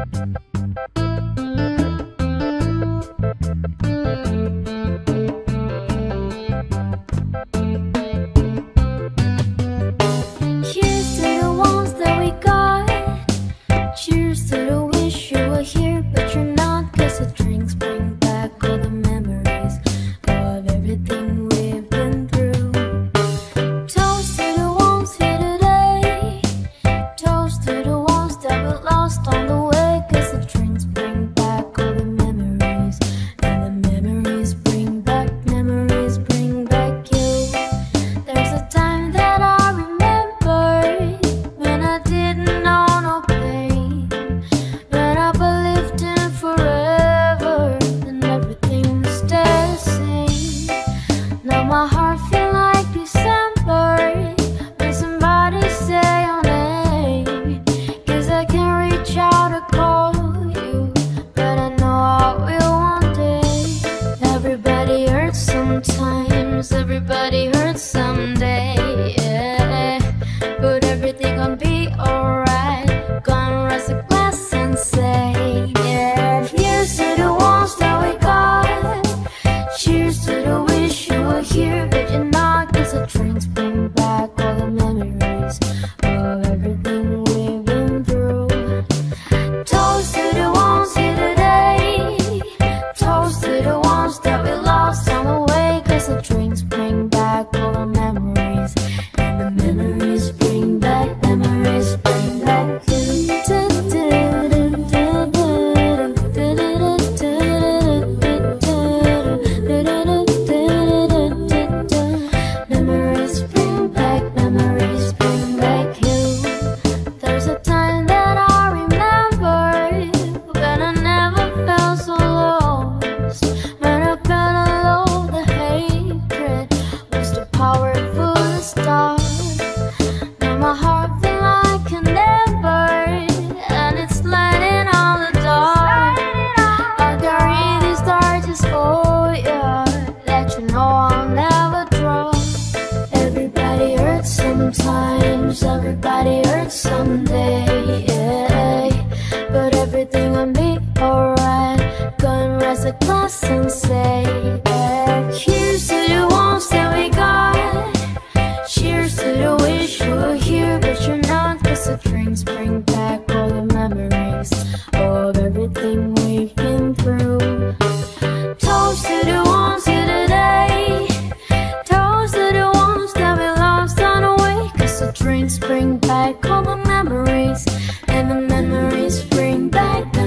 Cheers to the ones that we got. Cheers to the wish you were here, but you're not. 'Cause the drinks bring back all the memories of everything we've been through. Toast to the ones here today. Toast to the ones that we lost on the way. 'Cause the drinks bring back all the memories, and the memories bring back you. There's a time that I remember when I didn't know no pain, when I believed in forever and everything was the same. Now my heart feel like December when somebody say your name. 'Cause I can't reach out to call you, but I know I will one day. Everybody hurts sometimes, everybody hurts someday, yeah. But everything gonna be alright. Gonna raise a glass and say, yeah. Here's to the ones that we got. Cheers to the wish you were here, but you're not. 'Cause the drinks bring back all the memories of everything we've been through. Toast to the ones here today. Toast to the ones that we lost on the way. 'Cause the drinks bring back all the memories, and the memories bring back you. Memories bring back you. There's a time that I remember when I never felt so lost. When I felt alone, the hatred was too powerful to stop. Now my heart feel like an ember, and it's lighting on the dark. I carry these torches for you, let you know I'll never drop. Everybody hurts sometimes, everybody hurts someday, yeah. But everything will be alright. Gonna raise a glass and say, yeah. Cheers to the ones that we got. Cheers to the wish you were here, but you're not. 'Cause the drinks bring back all the memories of everything we've been through. Toast to the ones here today. Toast to the ones that we lost on the way. 'Cause the drinks bring back all the memories, and the memories bring back you.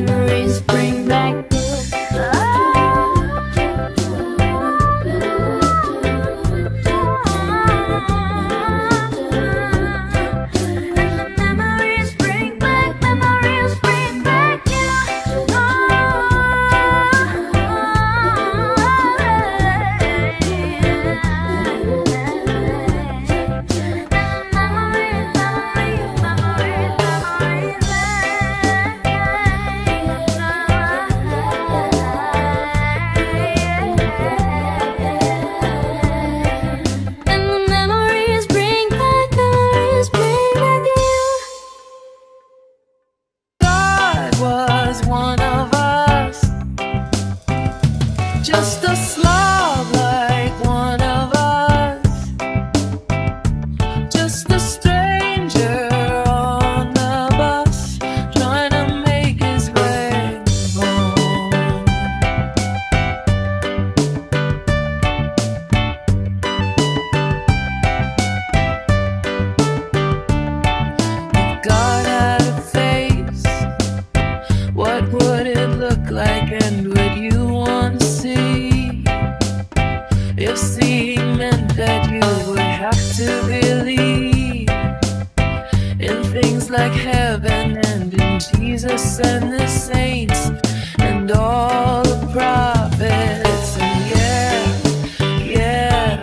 like heaven and in Jesus and the saints and all the prophets. And yeah,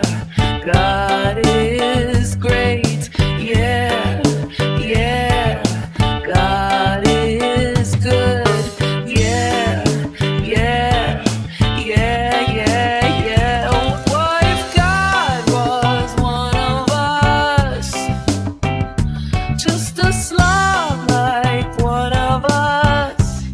God is great. Yeah, God is good. Yeah. Oh, what if God was one of us? Just a slob like one of us.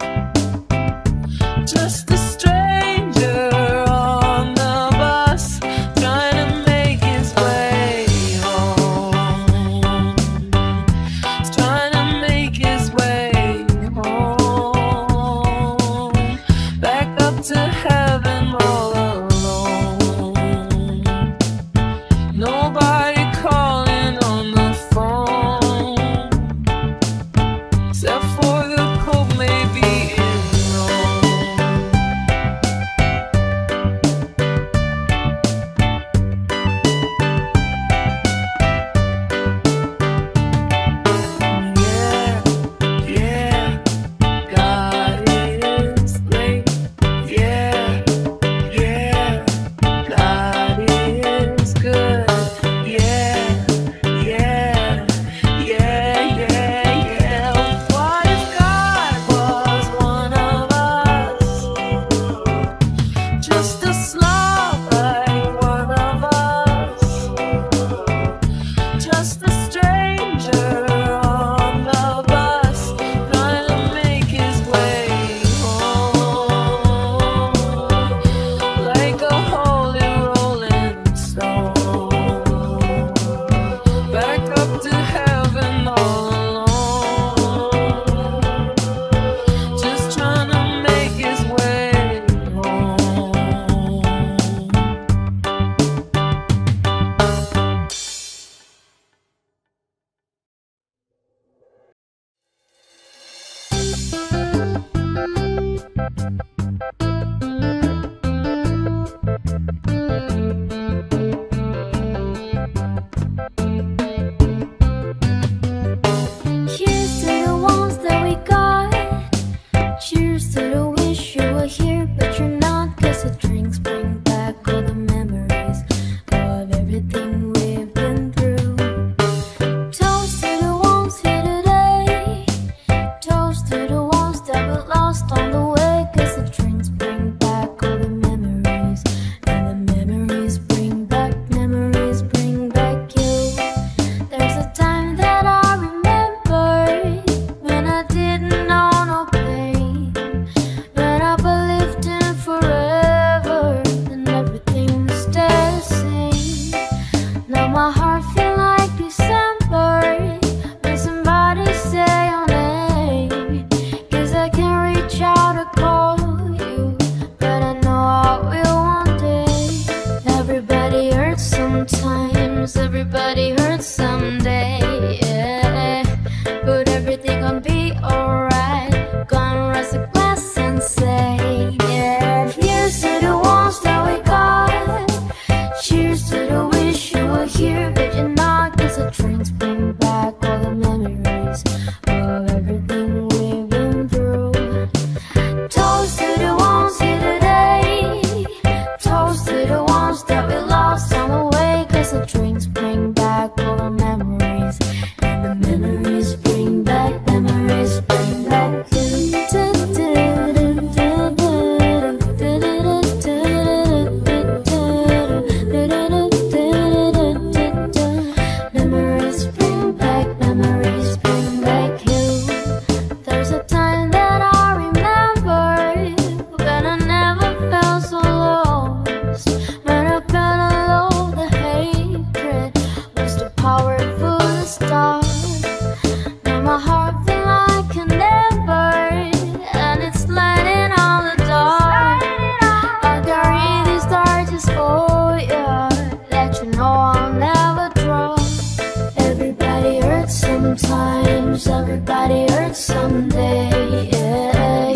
hurts sometimes, everybody hurts someday, yeah.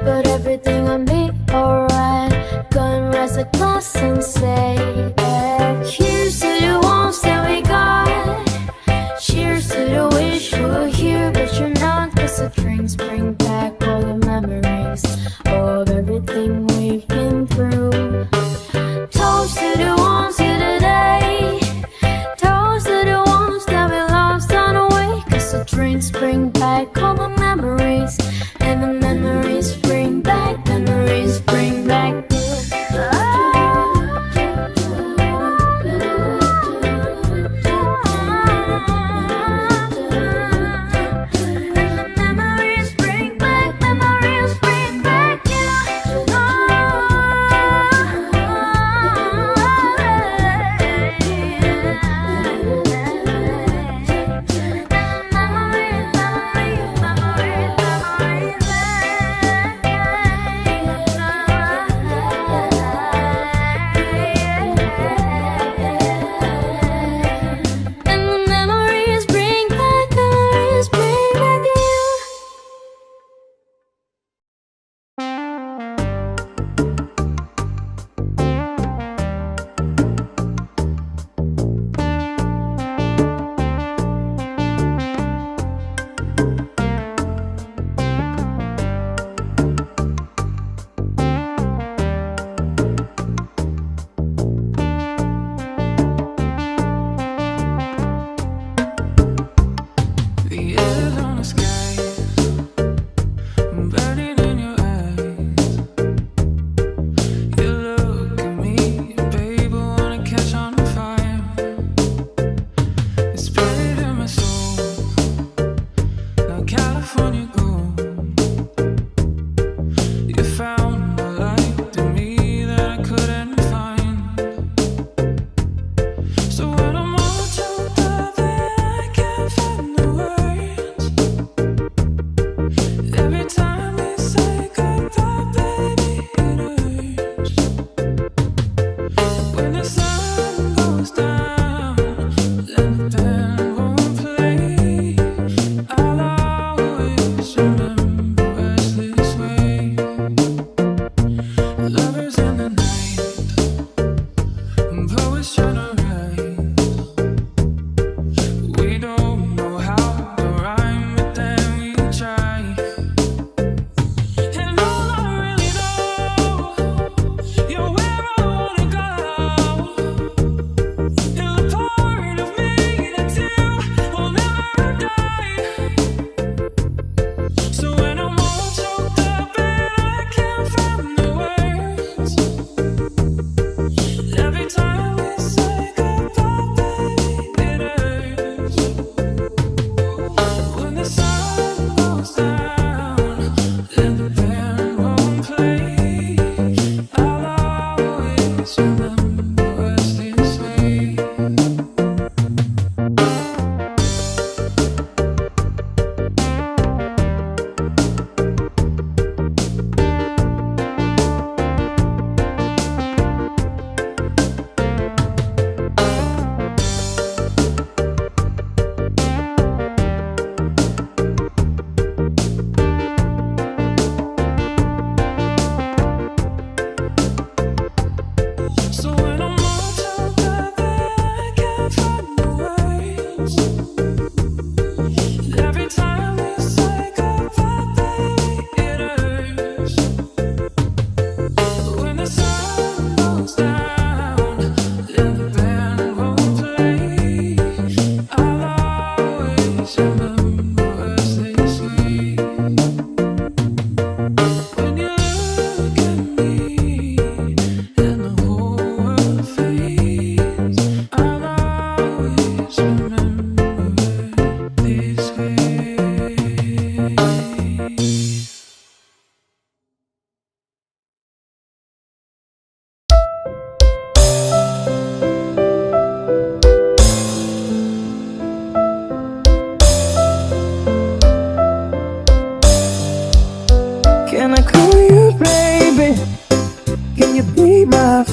But everything will be alright. Gonna raise a glass and say, yeah. Here's to the ones that we got. Cheers to the wish you were here, but you're not. Cause the drinks bring back all the memories of everything we've been through. Toast to the ones here today. Toast to the ones that we lost on the way. Cause the drinks bring back all the memories. And the memories bring back, memories bring back you.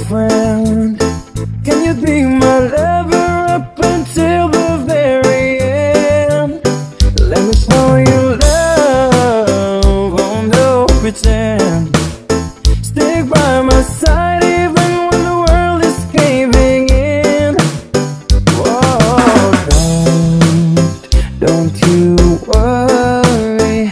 friend? Can you be my lover up until the very end? Don't you worry,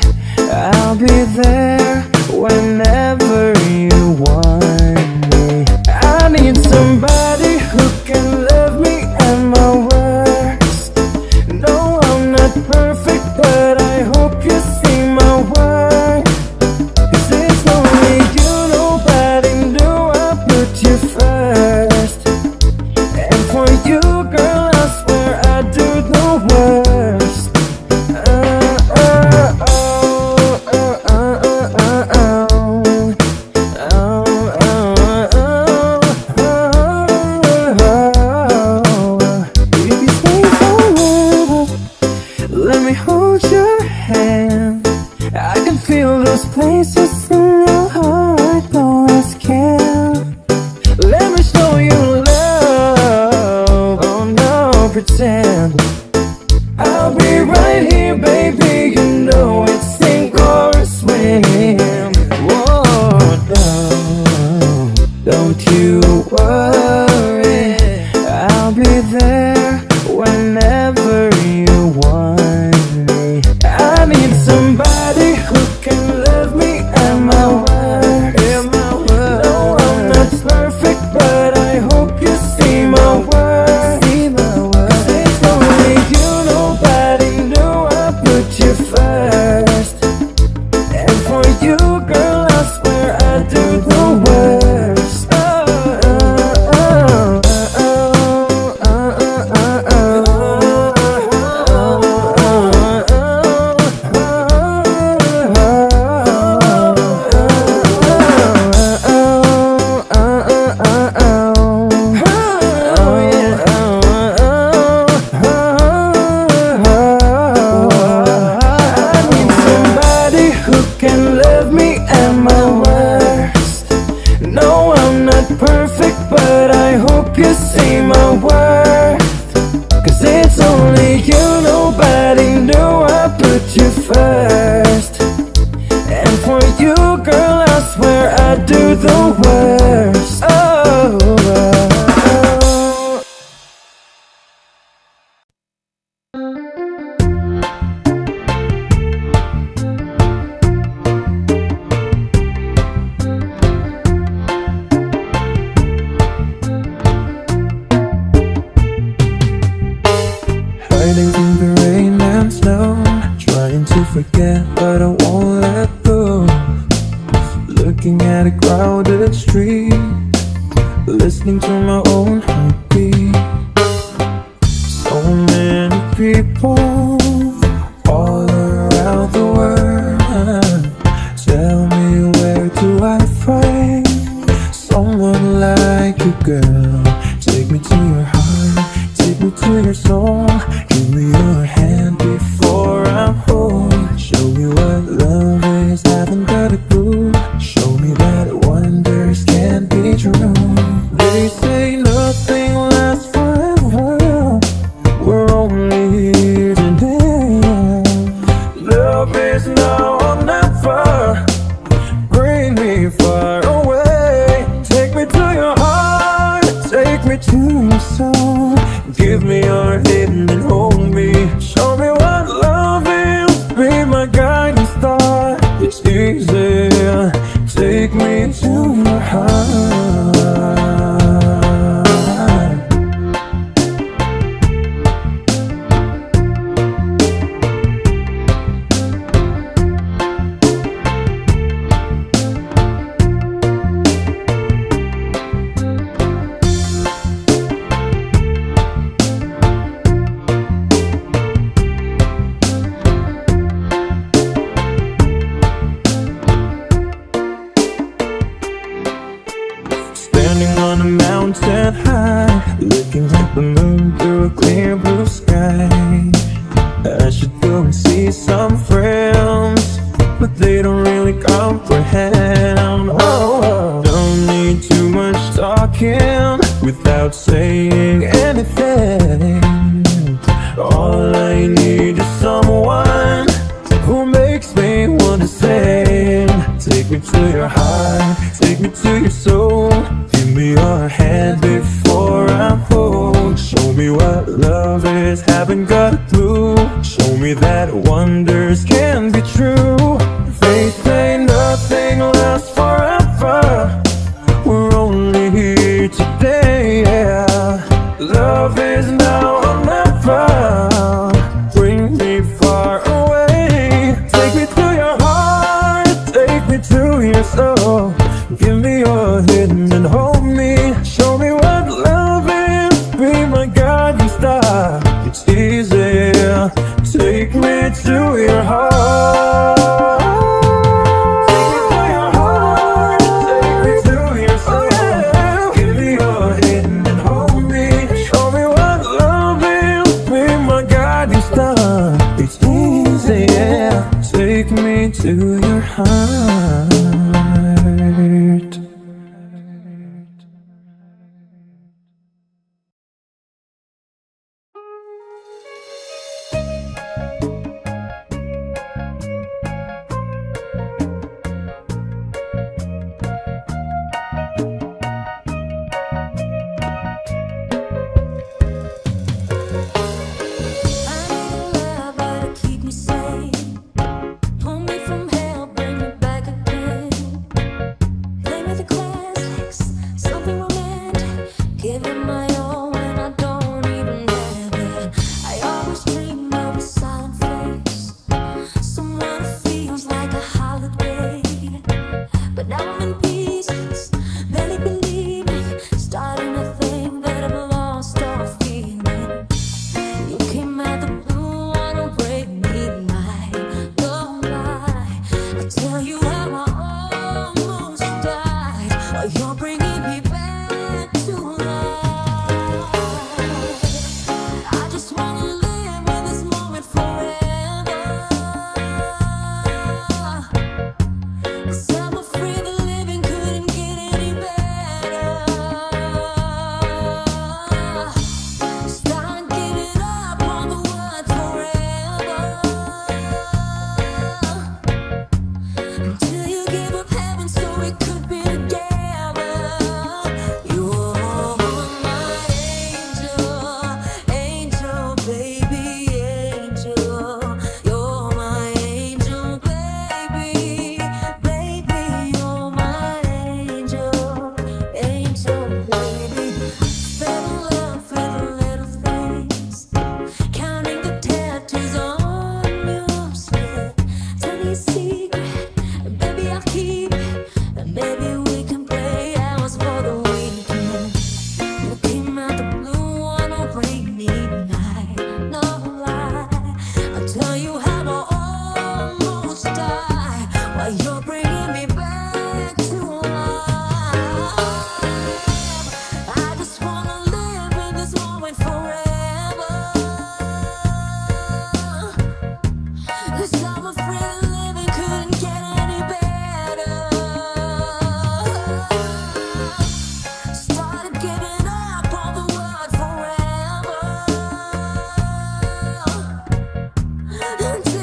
I'll be there whenever you want me. I need somebody who can love me at my worst. No, I'm not perfect, but I hope you see my worth. 'Cause it's only you, nobody knew I put you first. And for you, girl, I swear I do the worst. If you stay forever, let me hold your hand. I can feel those places in your heart, though I can't. Let me show you love. Oh no, pretend. I'll be right here, baby. You know it's sink or swim. Whoa, no, don't you worry. I'll be there whenever you want me. I need somebody who can love me at my word. No, I'm not perfect, but I hope you see my worth. It's only you, nobody knew I put you first. And for you, girl, I swear I do the worst. I need somebody who can love me at my worst. No, I'm not perfect, but I hope you see my worth. 'Cause it's only you, nobody knew I put you first. And for you, girl, I swear I do the worst. Hiding in the rain and snow, trying to forget, but I won't let go. Looking at a crowded street, listening to my own heartbeat. So many people all around the world. Tell me, where do I find someone like you, girl? Take me to your heart, take me to your soul. Give me your hand before I'm home. Show me what love is, haven't got a clue. Show me that wonders can't be true. They say nothing lasts forever. We're only here today. Love is now or never. Bring me far away. Take me to your heart, take me to your soul. Give me your hand and hold me. Show me what love is, be my guiding star. It's easy, take me to your heart. Standing on a mountain high, looking at the moon through a clear blue sky. I should go and see some friends, but they don't really comprehend. Oh, don't need too much talking without saying anything. All I need is someone who makes me want to sing. Take me to your heart, take me to your soul. Give me your hand before I'm home. Show me what love is. that wonders can be true. They say nothing lasts forever. We're only here today, yeah. Love is now or never. Bring me far away. Take me to your heart, take me to your soul. Give me your hand and hold me. Show me what love is, be my guiding star. It's easy, take me to your heart. It's easy, yeah. Take me to your heart. Until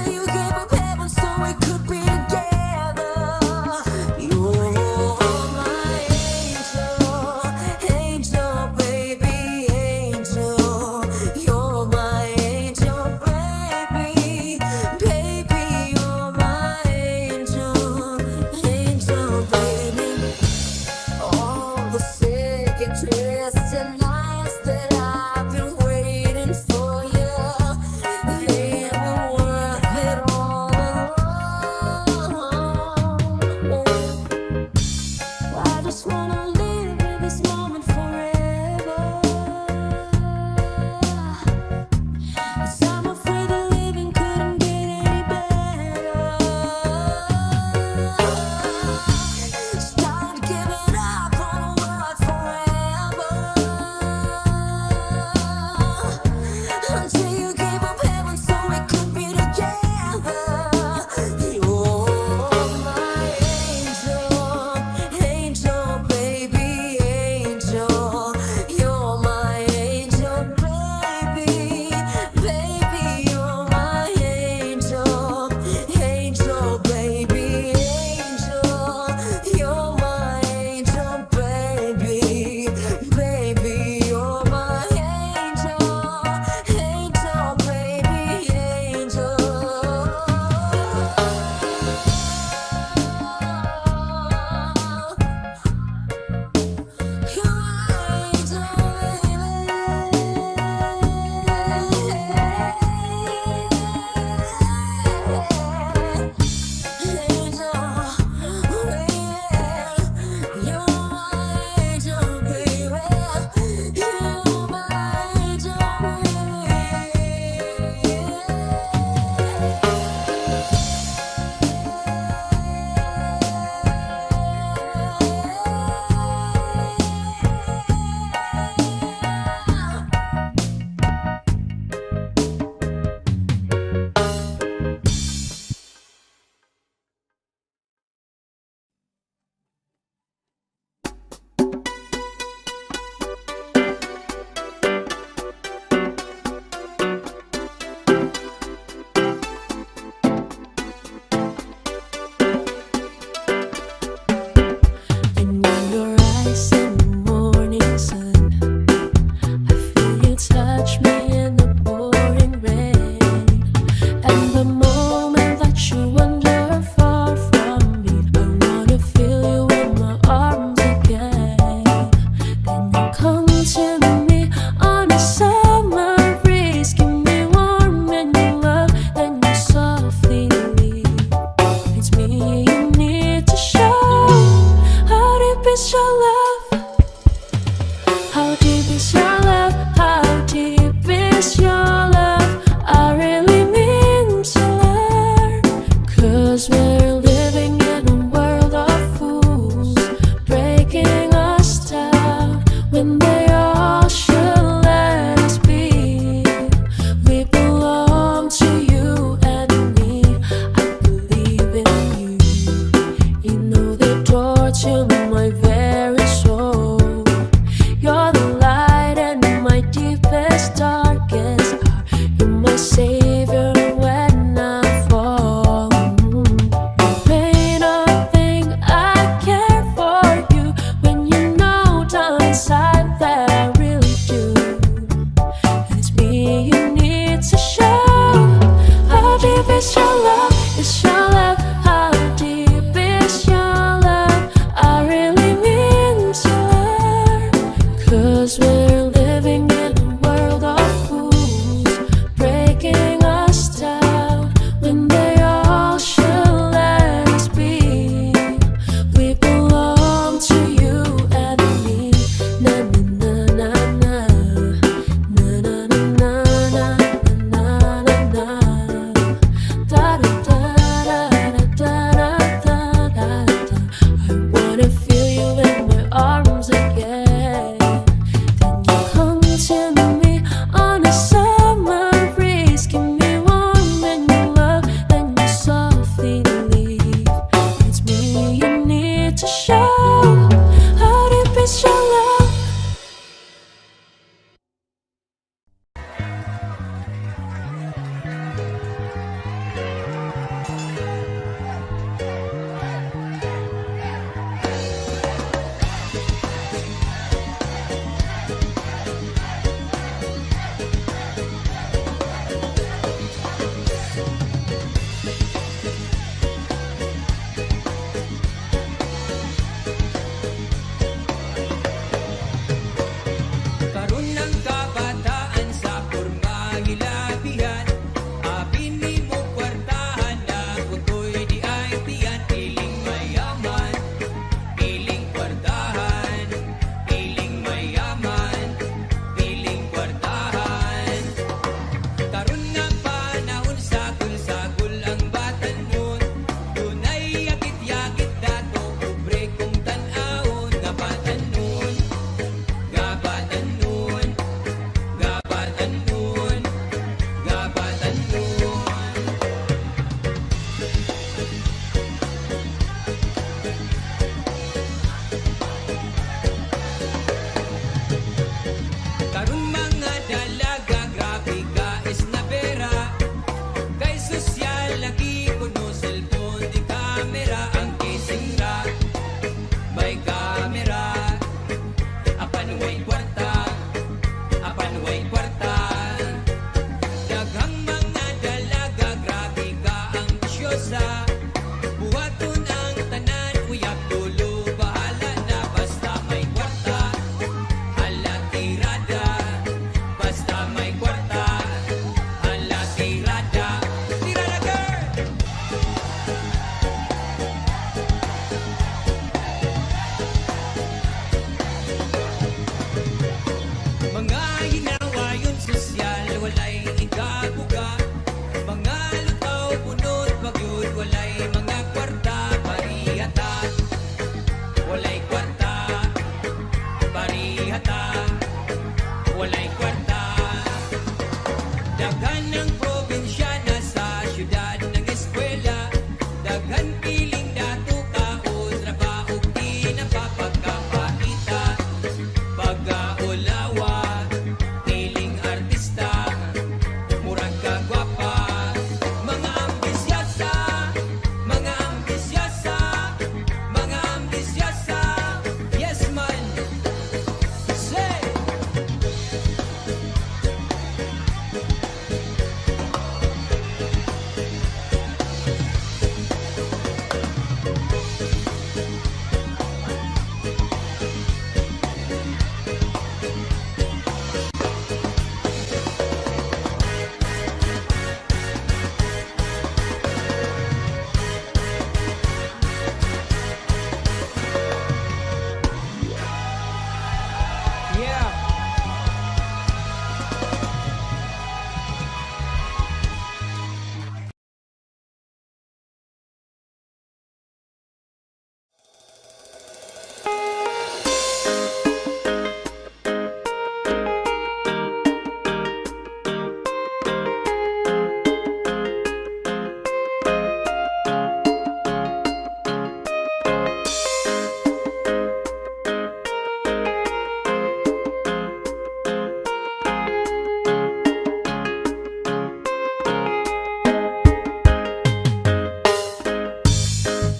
your love? Is your love? How deep is your love? I really mean to learn. 'Cause we're living in a world of fools, breaking us down when they all should let us be. We belong to you and me. Na na na na na na na na na na na na. Da da da da da da da da da. I wanna feel you in my arms again. Then you come to me on a summer breeze. Give me warm when you love, then you softly leave. It's me you need to show. How deep is your love? Karon ng kabataan sa porma hilabihan, apin ni mo kwartahan na kutoy di ay tiyan. Piling mayaman, piling kwartahan, piling mayaman, piling kwartahan. Karon nga panahon sagol-sagol ang batanon, dunay yakit-yakit dato pobre kong tan-awon. Gabatanon, gabatanon, gabatanon, gabatanon. Karong mga dalaga, grabe ka is na pera. Kay sosyal lagi kuno cellphone di kamera. Ang casing ra may kamera. Apan way kwarta, apan way kwarta. Daghang mga dalaga, grabe ka ang bisyosa. Buhaton ang tanan, uyab tulo, bahala na basta may kwarta. Hala tirada, basta may kwarta. Hala tirada, tirada girl! Mga hinawayon sosyal, walay ikabuga. Mga lutaw, punot, bagyod, walay mga kwarta. Parihata, walay kwarta. Parihata, walay kwarta. Daghan ng probinsya na sa syudad ng eskwela. Daghan piling dato kaon, trabaho di napapagkapaita. Pag-aulawa, piling artista, murag kagwapa. Mga ambisyasa, mga ambisyasa, mga ambisyasa. Yes man, say! Yeah.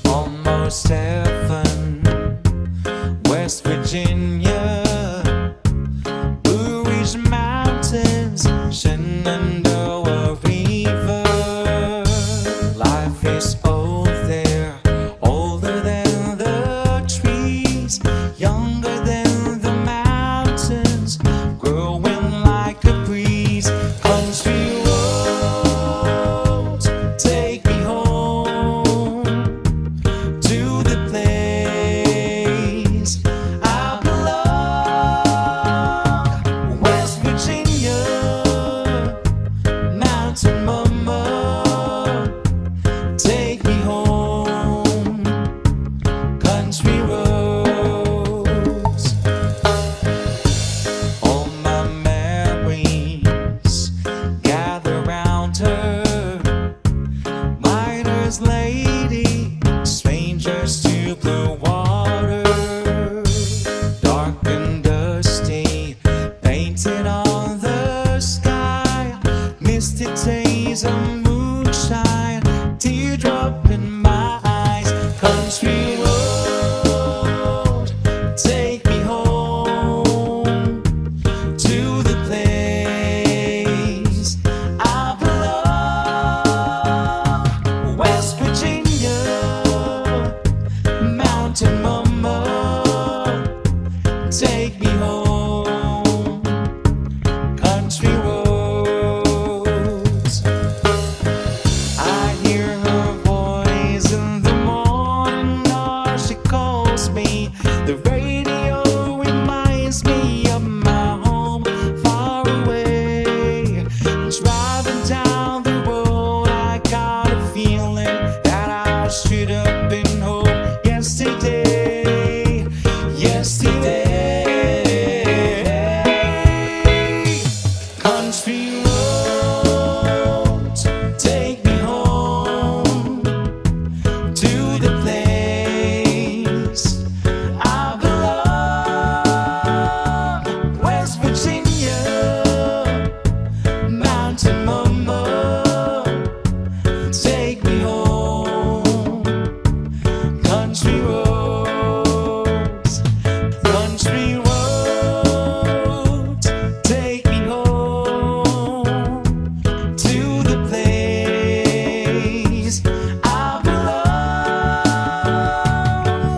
Almost heaven, West Virginia, Blue Ridge Mountains, Shenandoah River. Mama's lady, strangers to blue water, dark and dusty, painted on the sky, misty days of moonshine, teardrop in my eyes. Country road, take me home to the place I belong. West Virginia, Mountain Mama, take me home. Country roads, I hear her voice in the morning, or she calls me. The radio reminds me of my home far away. Driving down the road, I got a feeling that I should have been home yesterday. Country roads, take me home to the place I belong. West Virginia, Mountain Mama, take me home. Country roads, country roads, take me home to the place I belong.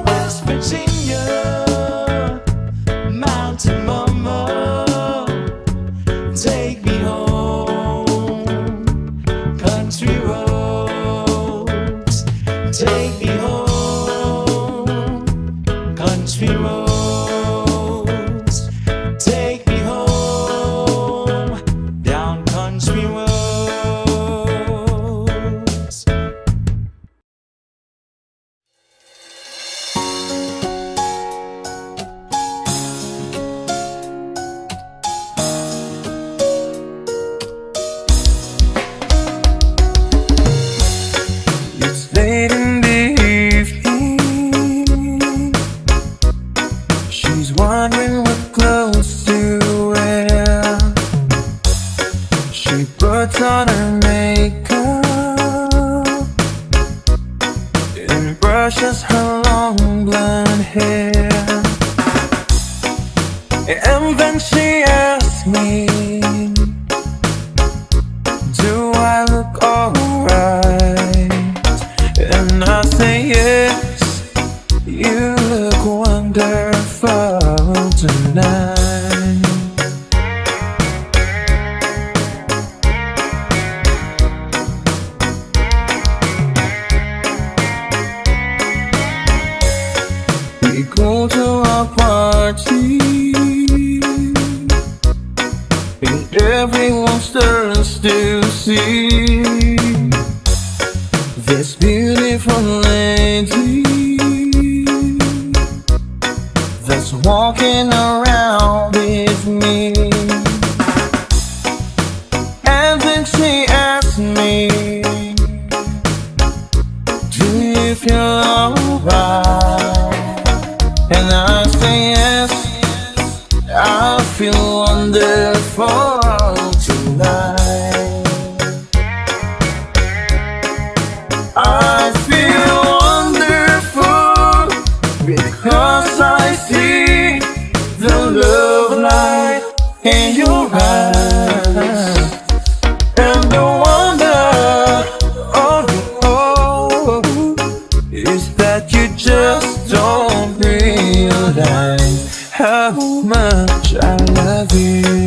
West Virginia, Mountain Mama, take me home. Country roads, take me home. Country roads, take me home. Down country roads. It's late in the evening. She's wondering what clothes to wear. She puts on her makeup and brushes her long blonde hair. And then she asks me, do I look alright? And I say yes, you look wonderful tonight. We go to a party and everyone turns to see this beautiful lady that's walking around with me. And then she asks me, do you feel alright? And I say yes, I feel wonderful tonight. I feel wonderful because I see the love light in your eyes. And the wonder of it all is that you just don't realize how much I love you.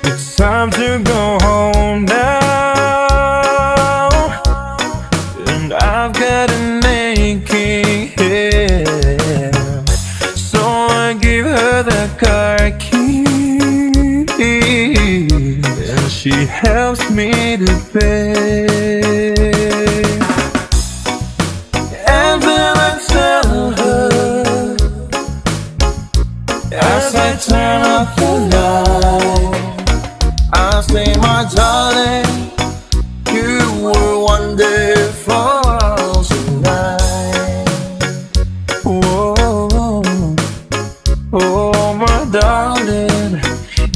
It's time to go home now, and I've got an aching head. So I give her the car key, and she helps me to pay. And then I tell her turn off the light. I say, my darling, you were wonderful tonight. Oh, oh, my darling,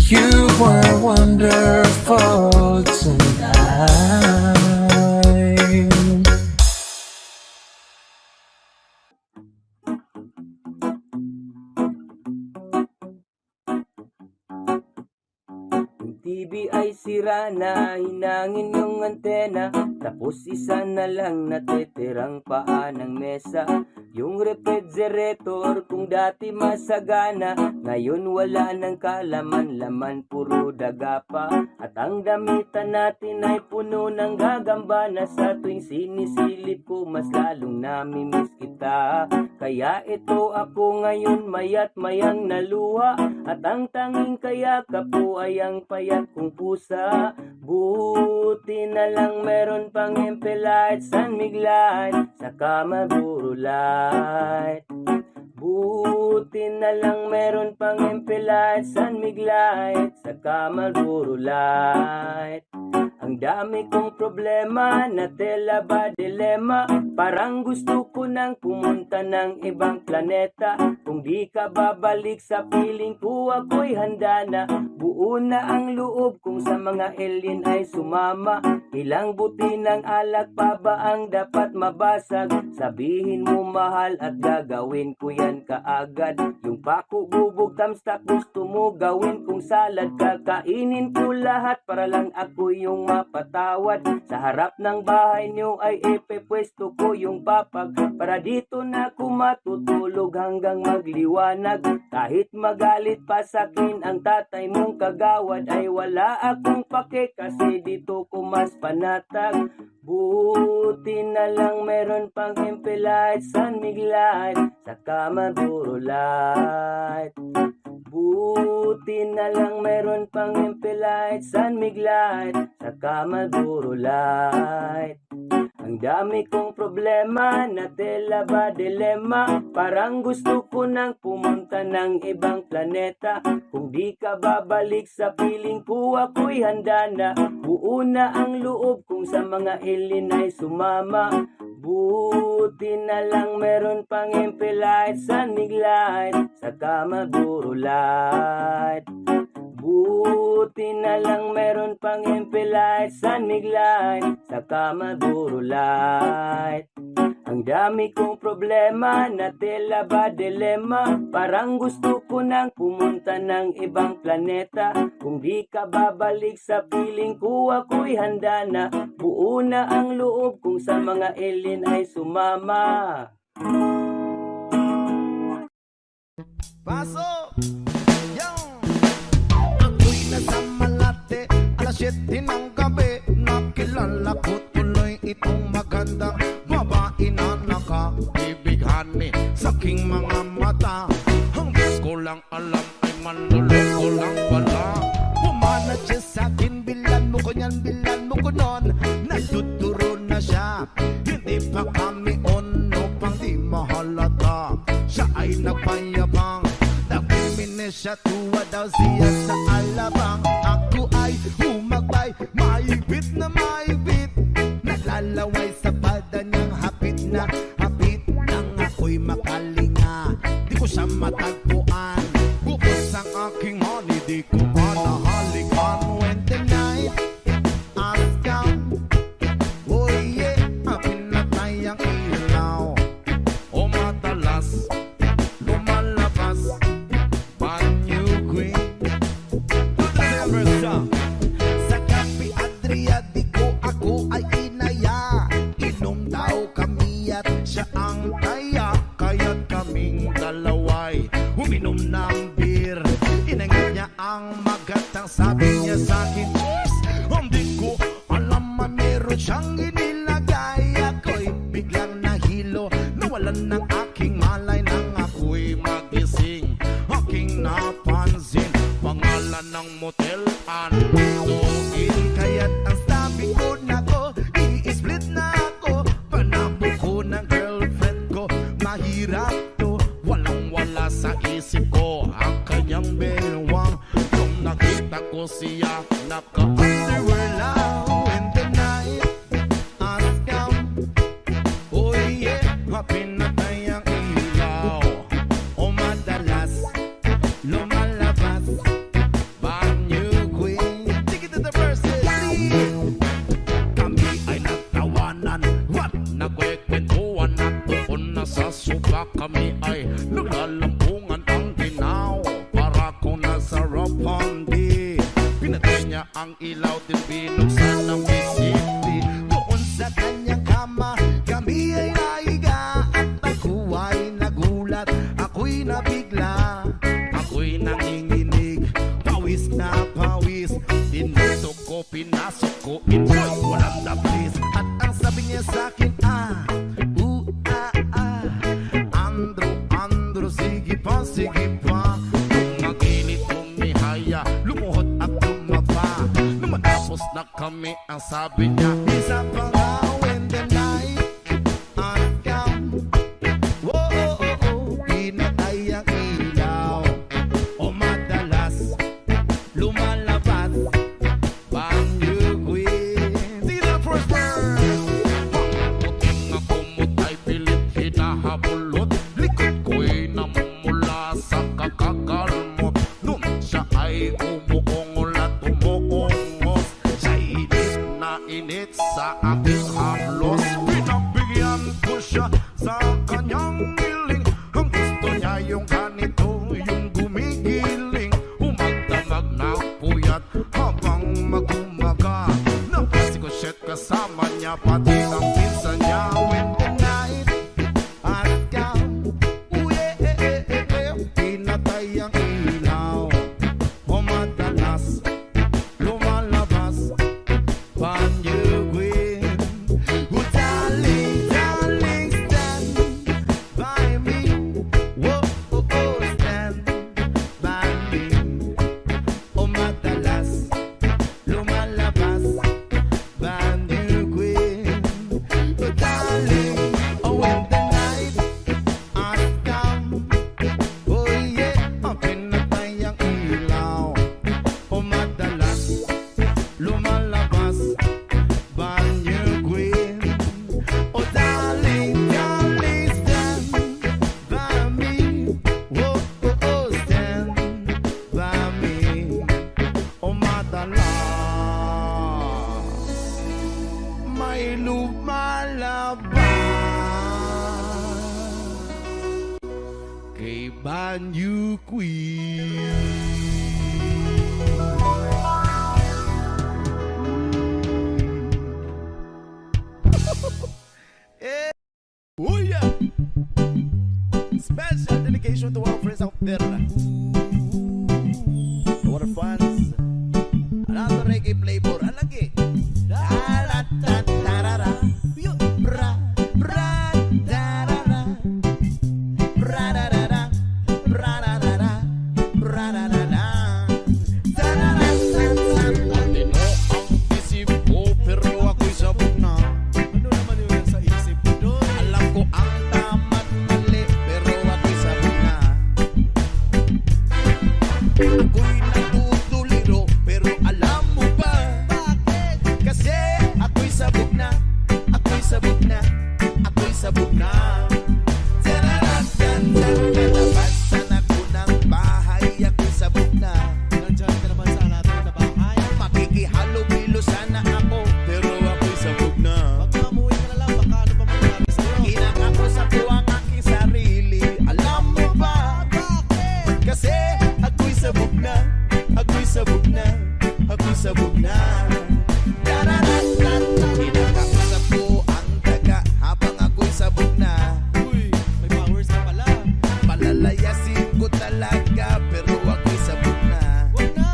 you were wonderful tonight. TV ay sira na, hinangin yung antena, tapos isa na lang natitirang paa ng mesa. Yung refrigerator kung dati masagana, ngayon wala ng kalaman-laman, puro daga pa. At ang damitan natin ay puno ng gagamba, na sa tuwing sinisilip ko mas lalong namimiss kita. Kaya ito ako ngayon mayat mayang naluha, at ang tanging kayakap ko ay ang payat kong pusa. Buti na lang meron pang empelite, sanmiglite, saka maburulite. Buti na lang meron pang empelite, sanmiglite, saka maburulite. Ang dami kong problema, na tela ba dilema, parang gusto ko nang pumunta ng ibang planeta. Kung di ka babalik sa piling ko, ako'y handa na. Buo na ang loob kung sa mga alien ay sumama. Ilang buti ng alak pa ba ang dapat mabasag? Sabihin mo mahal at gagawin ko yan kaagad. Yung pako bubog tamstak gusto mo gawin kong salad. Kakainin ko lahat para lang ako yung mapatawad. Sa harap ng bahay nyo ay ipepwesto ko yung papag, para dito na ako matutulog hanggang magliwanag. Kahit magalit pa sakin ang tatay mong kagawad, ay wala akong pake kasi dito ko mas panatag. Buti na lang meron pang empelite, sanmiglite, saka maburulite. Buti na lang meron pang empelite, sanmiglite, saka maburulite. Ang dami kong problema, na tela ba dilema, parang gusto ko nang pumunta ng ibang planeta. Kung di ka babalik sa piling ko, ako'y handa na. Buo na ang loob kung sa mga alien ay sumama. Buti na lang meron pang empelite, sanmiglite, saka maburulite. Buti na lang meron pang empelite, sanmiglite, saka maburulite. Ang dami kong problema, na tela ba dilema, parang gusto ko nang pumunta ng ibang planeta. Kung di ka babalik sa piling ko, ako'y handa na. Buo na ang loob kung sa mga alien ay sumama. Paso! Ako'y nasa Malate, alas 7 ng gabi. Nakilala ko tuloy itong magandang babae na nakaibighani sa aking mga mata. Hanggang ko lang alam ay manluloko lang pala. Pumanat siya sa akin, bilan mo ko niyan, bilan mo ko nun. Nagtuturo na siya, hindi pa kami ono pang di mahalata. Siya ay nagpayabang, nagpiminis siya, tuwa daw siya sa alabang. Ako ay humagbay, maibit na maibit, nalalaway sa pada niyang hapit na hapit. Nang ako'y makalinga, di ko siya matagpuan. Bukos ang aking honey, di ko pa nahalikan. When the night has come, oh yeah, pinatay ang ilaw. O madalas lumalabas banyo queen. Never stop. Sa Cafe Adriatico ako ay inaya. Inom daw kami at siya ang taya. Kaya't kaming dalaway uminom ng beer. Inangit niya ang magatang, sabi niya sa'kin, cheers! Hindi ko alam man meron siyang inilagay. Ako'y biglang nahilo, nawalan ng aking malay. Nang ako'y magising, aking napansin pangalan ng motel, Andoin. Kaya't ang sabi ko na ko, i-split na ako. Panabo ko ng girlfriend ko, mahirap to, walang wala nasa isip ko ang kanyang bewang. Nung nakita ko siya, naka-underwear lang. When the night has come, oh yeah, pinatay ang ilaw. O madalas lumalabas banyo queen. Take it to the verses, please. Kami ay nagtawanan, what? Nagkwekwentuhan at doon nasa suba. Kami ay naglalampungan ang ginaw, para kung nasa Rapandi. Pinatay niya ang ilaw, din binuksan ng bisiti. Doon sa kanyang kama, kami ay naiga. At ako ay nagulat, ako'y nabigla, ako'y nanginginig. Pawis na pawis, tinutok ko, pinasok ko, enjoy, walang lapis. At ang sabi niya sa'kin, Andro, sige pa, sige pa. Kung naginit, tumihaya, lumuhod at tumaba. Nung matapos na kami, ang sabi niya, isa pa nga, when the night has come. Whoa, pinatay ang ilaw. O madalas lumalabas banyo queen. See the first word. Pangputing na kumot ay pilit hinahabulot. Likod ko'y namumula sa kakagalmot. Nun siya ay umuungol at umuungos. Siya init sa aking haplos. Pinagbigyan ko siya sa kanyang hiling. Ang gusto niya yung ganito, yung gumigiling. Umagdamag na puyat habang magumaga. Napasikoshet kasama niya, pati ang pinsan niya. When the night has come, pinatay ang ilaw. O madalas lumalabas banyo queen. Oh darling, darling, stand by me. Whoa, stand by me. O madalas lumalabas banyo queen. Oh darling, oh when the night has come, oh yeah, pinatay ang ilaw. O madalas lumalabas banyo queen. Oh darling, darling, stand by me. Whoa, stand by me. O madalas may lumalabas kay banyo queen. Oh yeah! Special dedication to our friends out there. To our fans. Another reggae flavor. Alagi. Da-da-da-da-da-da. Bra, bra, da-da-da. Bra-da-da-da. Bra-da-da-da. Bra-da-da-da. Da-da-da-da-da. Matino ang isip ko, pero ako'y sabog na. Ano naman yun sa isip ko doon? Alam ko ang tama't mali, pero ako'y sabog na. Ako'y natutuliro, pero alam mo ba? Bakit? Kasi ako'y sabog na. Ako'y sabog na. Ako'y sabog na. Nalabasan ako ng bahay, ako'y sabog na. Nandyan ka naman sa natin na bahay. Makikihalo-bilo sana ako, pero ako'y sabog na. Pag mamuwi ka na lang, baka ano pa mangyari sa'yo? Kinakausap ko ang aking sarili. Alam mo ba? Bakit? Kasi ako'y sabog na. Ako'y sabog na. Ako'y sabog na. Kinakausap ko ang daga habang ako'y sabog na. Uy, may powers na pala. Palalayasin ko talaga, pero ako'y sabog na. Wag na,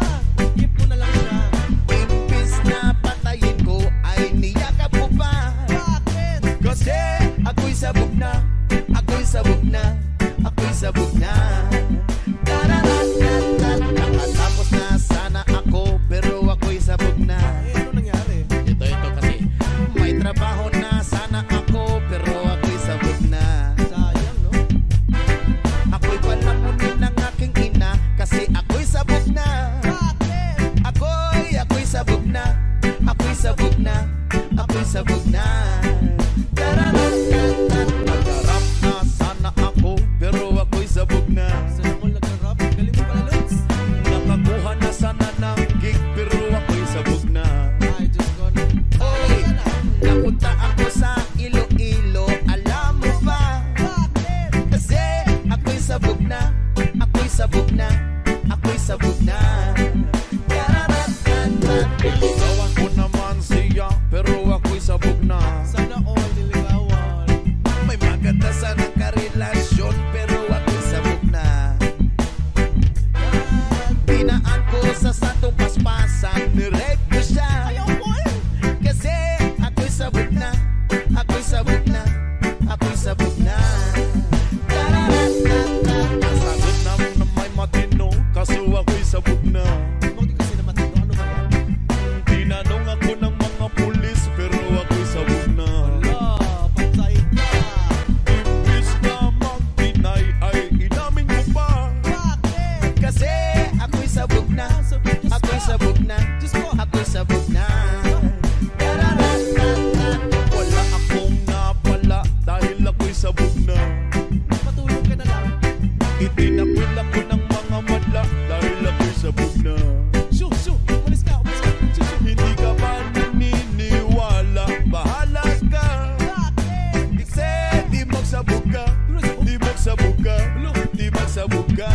keep mo na lang siya. Imbis na patayin ko, ay niyakap mo pa. Bakit? Kasi ako'y sabog na. Ako'y sabog na. Ako'y sabog na. Nakatapos na sana ako, pero ako'y sabog na. Ano nangyari? Ito kasi may trabaho na sana ako, pero ako'y sabog na. Sayang, no? Ako'y pala mo sabog na, ako'y sabog na, ako'y sabog na. Ligawan ko naman siya, pero ako'y sabog na. Sana all niligawan. May maganda sana karelasyon, pero ako'y sabog na. Pinaan ko sa santong paspasan, nirape ko siya. Kasi ako'y sabog na, ako'y sabog na, ako'y sabog na. Nasagot naman na may matino, kaso ako'y sabog na. Tinanong ako ng mga pulis, pero ako'y sabog na. Imbis na mag-deny ay inamin ko pa. Kasi ako'y sabog na, ako'y sabog na, ako'y sabog na. Wala akong napala dahil ako'y sabog na. Matulog ka na lang. Itinapil ako ng mga madla dahil ako'y sabog na. Umalis ka, umalis ka. Hindi ka ba naniniwala? Bahala ka. Kasi di magsabog ka, di magsabog ka, di magsabog ka.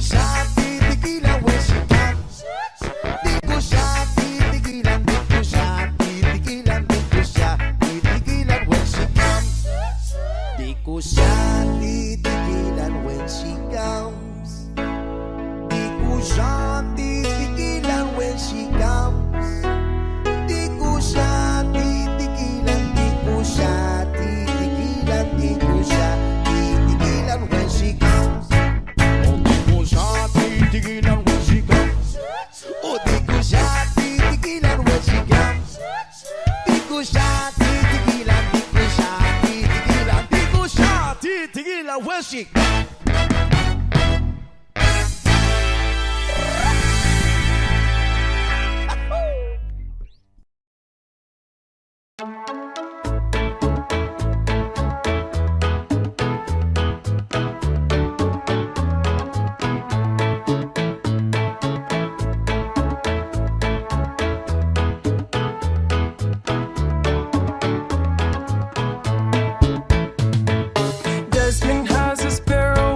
siya titigilan when she comes. Di ko siya titigilan, di ko siya titigilan, di ko siya titigilan when she comes. Di ko siya titigilan when she comes. Di ko siya titigilan when she comes. Di ko siya titigilan, di ko siya titigilan, di ko siya titigilan when she comes. Oh, di ko siya titigilan when she comes. Oh, di ko siya titigilan when she comes. Di ko siya titigilan, di ko siya titigilan, di ko siya titigilan when she comes. Desmond has a sparrow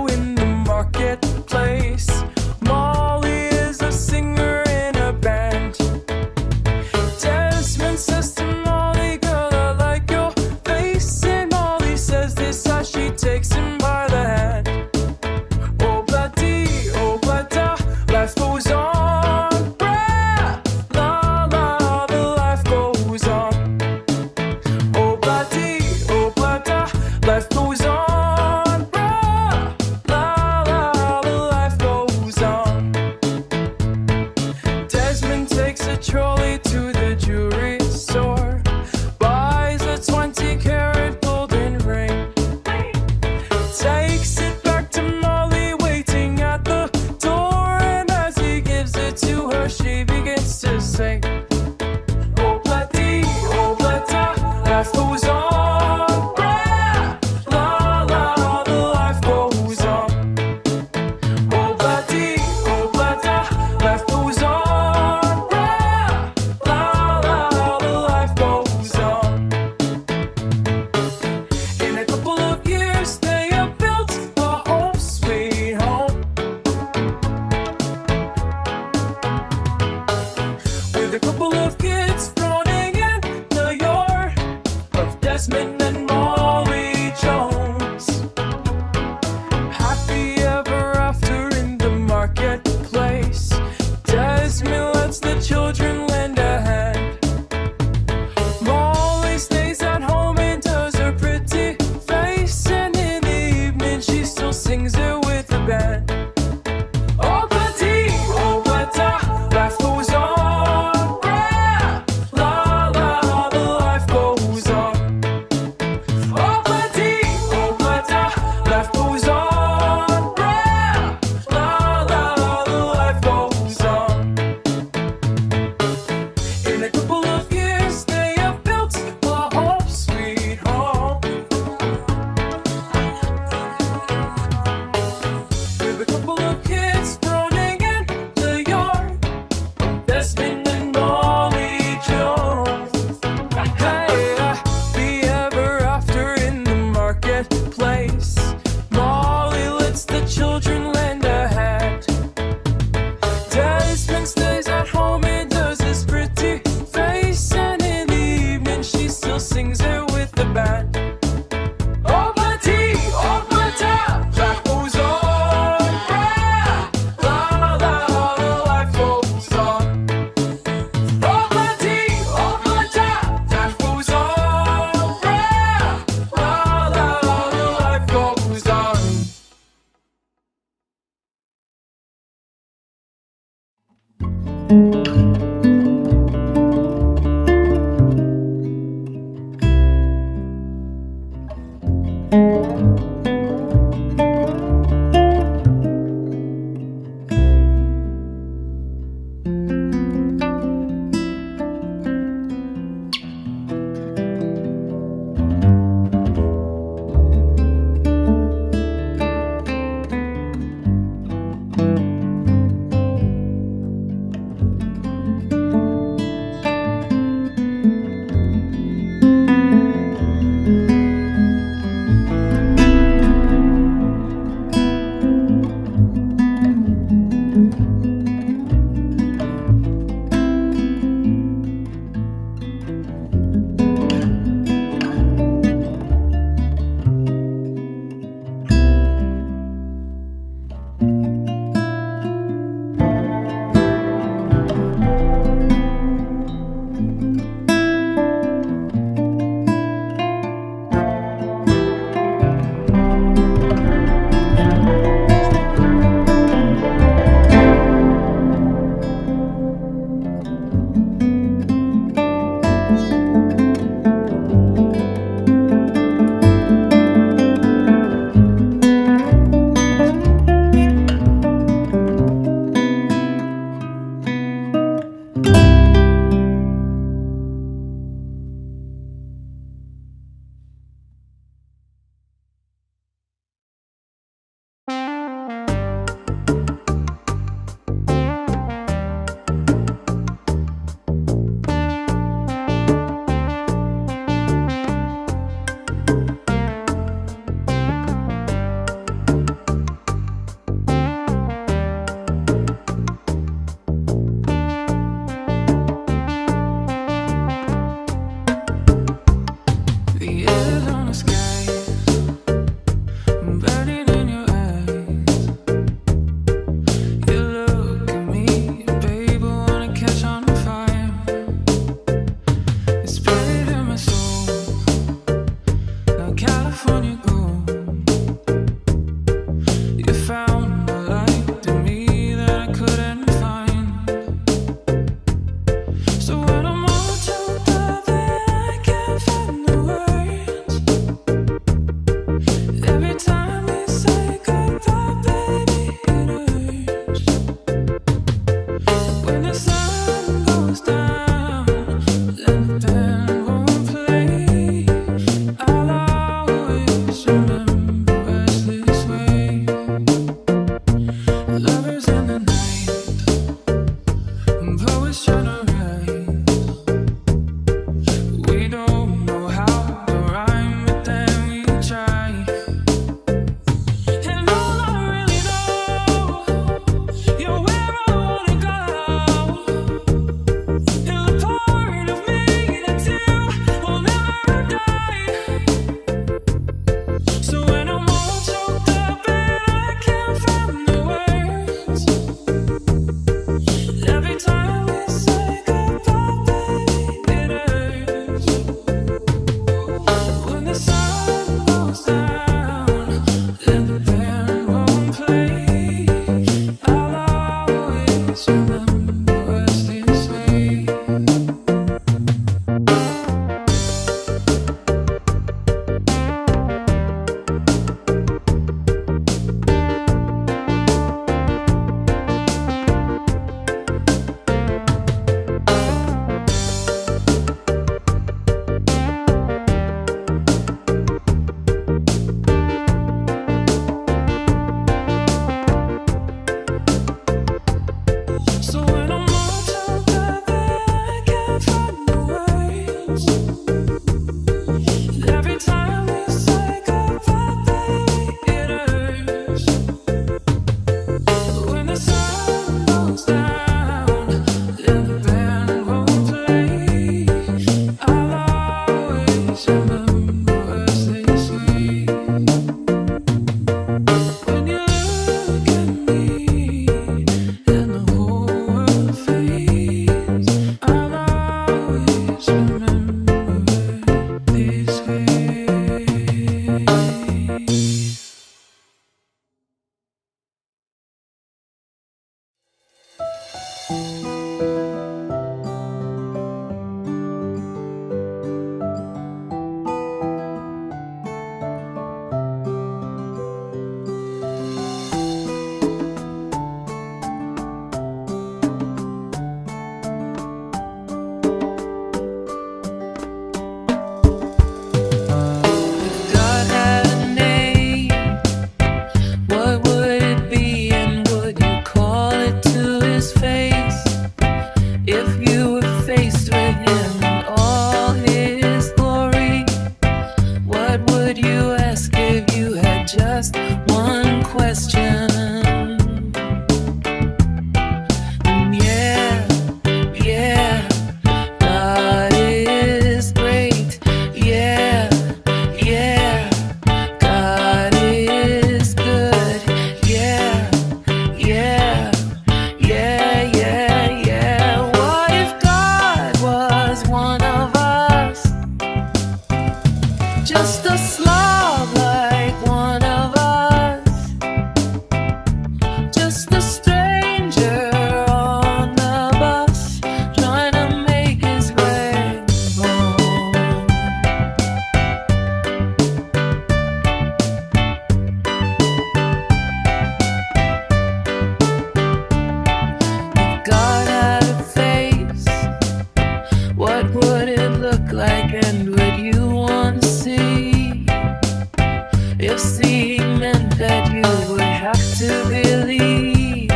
believe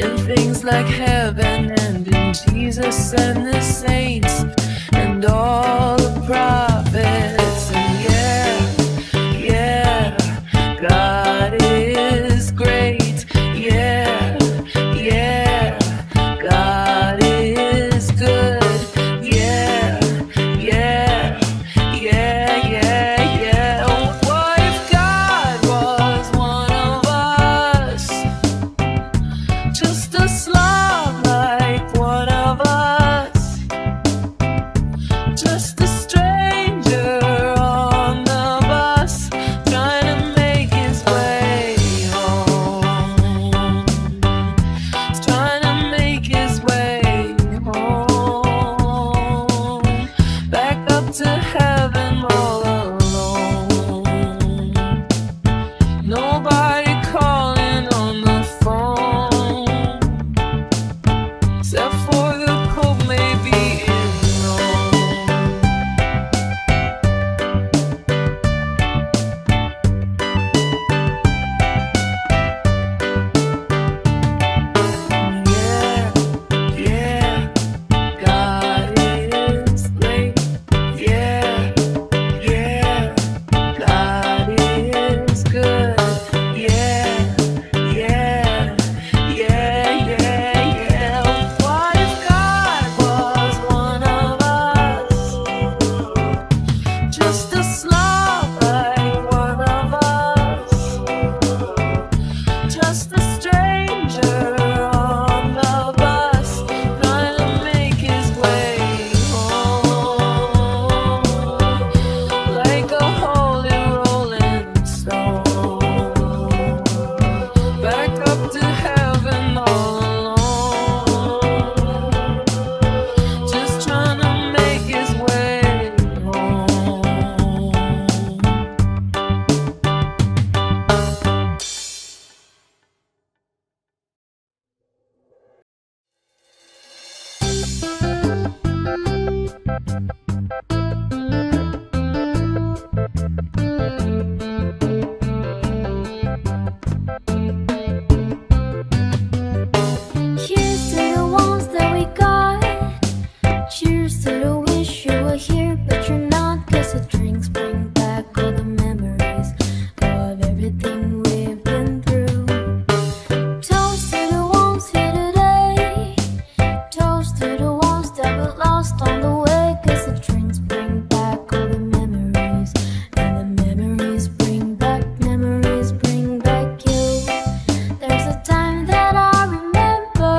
in things like heaven and in Jesus and the saints and all the prophets. And yeah, God is great. Yeah, God is good. Yeah. Oh, what if God was one of us? Just a slob like one of us. Just a stranger on the bus trying to make his way home. He's trying to make his way home. Back up to heaven all alone. Nobody calling on the phone except for the Pope, maybe in Rome. Yeah, God is great. Yeah, God is good. Yeah. What if God was one of us? Just a slob like one of us. Just a stranger on the bus trying to make his way home. Like a holy rolling stone. Back up to heaven all alone. Just trying to make his way home. Cheers to the ones that we got. Cheers to the wish you were here, but you're not. 'Cause the drinks bring back all the memories of everything we've been through. Toast to the ones here today. Toast to the ones that we lost on the way. 'Cause the drinks bring back all the memories. And the memories bring back you. There's a time that I remember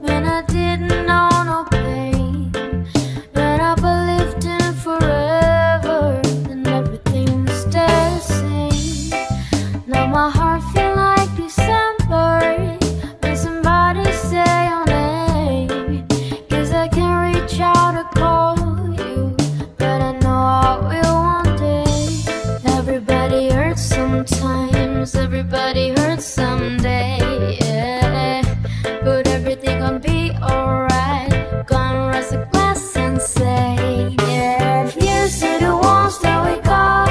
when I didn't know no pain, when I believed in forever and everything was the same. Now my heart feel like December when somebody say your name. 'Cause I can't reach out to call you, but I know I will one day. Everybody hurts sometimes, everybody hurts someday, yeah. But everything gonna be alright. Gonna raise a glass and say, yeah. Here's to the ones that we got.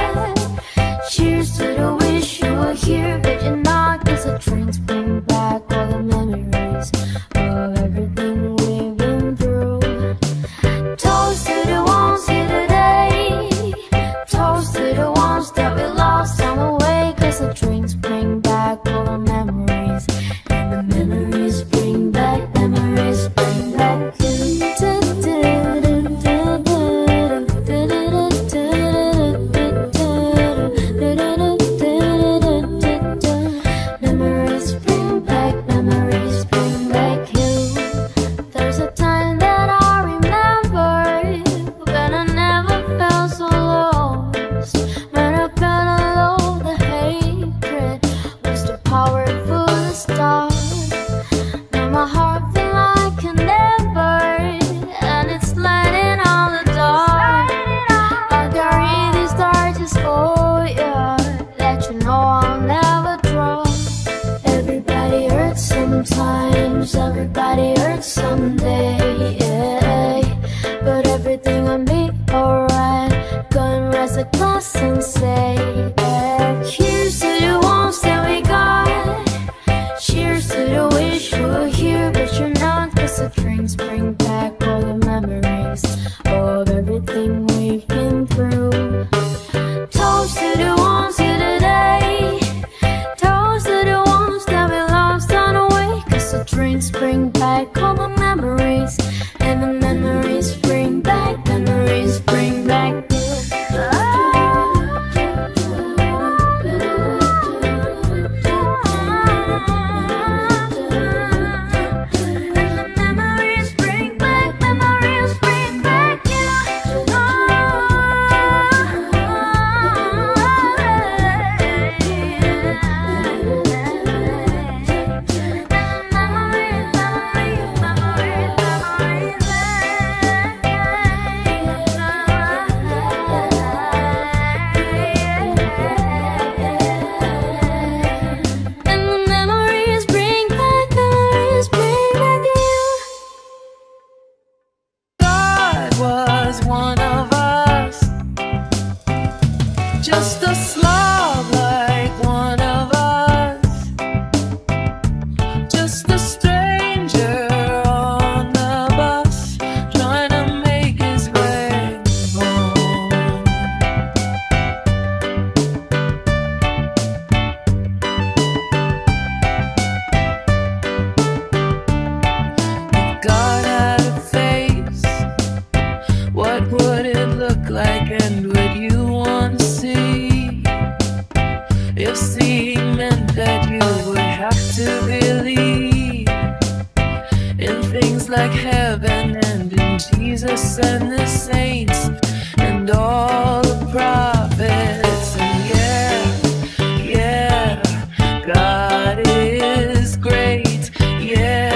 Cheers to the wish you were here, but you're not. 'Cause the drinks bring back all the memories of everything we've been through. Toast to the ones here today. Toast to the ones that we lost on the way. 'Cause the drinks bring back all the memories. And the memories bring back you. Memories bring back you. There's a time that I remember when I never felt so lost. When I felt alone, the hatred was too powerful to stop. Now my heart feel like an ember, and it's lighting on the dark. I carry these torches for you, let you know I'll never drop. Everybody hurts sometimes, everybody hurts someday, yeah. But everything will be alright. Gonna raise a glass and say, yeah. Here's to the ones that we got. bring back all the memories, and the memories bring back, memories bring back. Memories bring back, memories bring back you. And the memories bring back, memories bring back you. God was one of us, just a slob like one of us, just a stranger on the bus, trying to make his way home. If God had a face, what would it look like, and would you want to see? If seeing meant that you would have to believe in things like heaven and in Jesus and the saints and all the prophets. And yeah, God is great. Yeah.